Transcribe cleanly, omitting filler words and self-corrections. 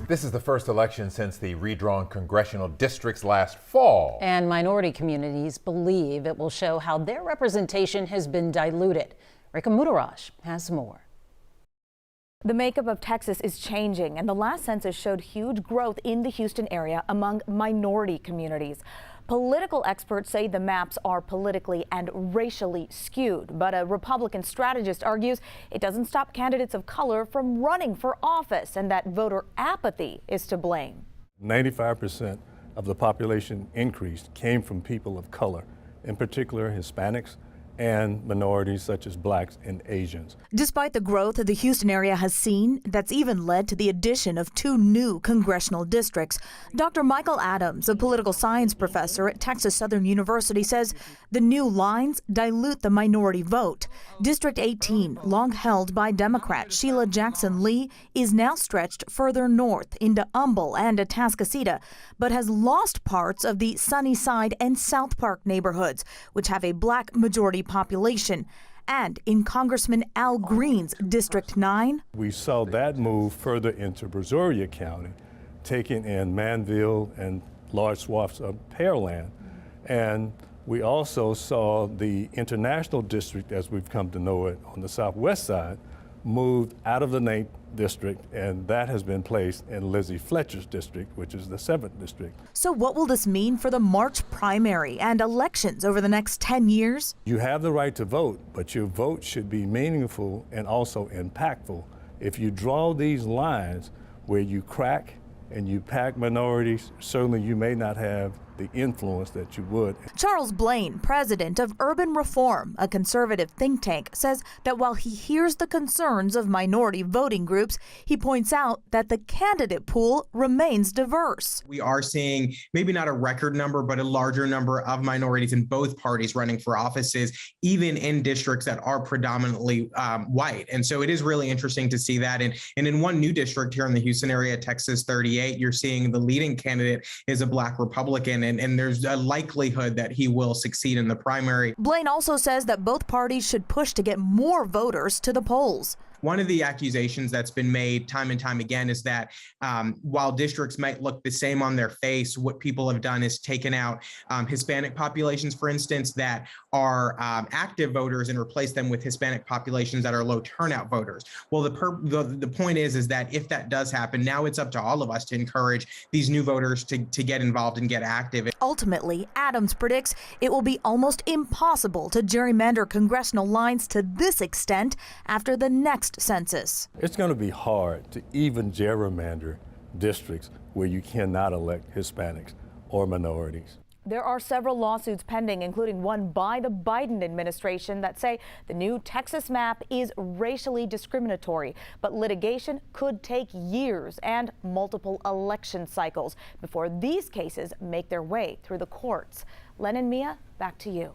This is the first election since the redrawn congressional districts last fall. And minority communities believe it will show how their representation has been diluted. Rika Mudaraj has more. The makeup of Texas is changing, and the last census showed huge growth in the Houston area among minority communities. Political experts say the maps are politically and racially skewed, but a Republican strategist argues it doesn't stop candidates of color from running for office and that voter apathy is to blame. 95% of the population increase came from people of color, in particular Hispanics and minorities such as blacks and Asians. Despite the growth the Houston area has seen, that's even led to the addition of 2 new congressional districts. Dr. Michael Adams, a political science professor at Texas Southern University, says the new lines dilute the minority vote. District 18, long held by Democrat Sheila Jackson Lee, is now stretched further north into Humble and Atascocita, but has lost parts of the Sunnyside and South Park neighborhoods, which have a black majority population. And in Congressman Al Green's District 9, we saw that move further into Brazoria County, taking in Manville and large swaths of Pearland. And we also saw the international district, as we've come to know it, on the southwest side, moved out of the 9th district, and that has been placed in Lizzie Fletcher's district, which is the 7th district. So what will this mean for the March primary and elections over the next 10 years? You have the right to vote, but your vote should be meaningful and also impactful. If you draw these lines where you crack and you pack minorities, certainly you may not have the influence that you would. Charles Blaine, president of Urban Reform, a conservative think tank, says that while he hears the concerns of minority voting groups, he points out that the candidate pool remains diverse. We are seeing maybe not a record number, but a larger number of minorities in both parties running for offices, even in districts that are predominantly white. And so it is really interesting to see that. And in one new district here in the Houston area, Texas 38, you're seeing the leading candidate is a black Republican. And there's a likelihood that he will succeed in the primary. Blaine also says that both parties should push to get more voters to the polls. One of the accusations that's been made time and time again is that while districts might look the same on their face, what people have done is taken out Hispanic populations, for instance, that are active voters and replaced them with Hispanic populations that are low turnout voters. Well, the point is that if that does happen, now it's up to all of us to encourage these new voters to get involved and get active. Ultimately, Adams predicts it will be almost impossible to gerrymander congressional lines to this extent after the next census. It's going to be hard to even gerrymander districts where you cannot elect Hispanics or minorities. There are several lawsuits pending, including one by the Biden administration that say the new Texas map is racially discriminatory. But litigation could take years and multiple election cycles before these cases make their way through the courts. Len and Mia, back to you.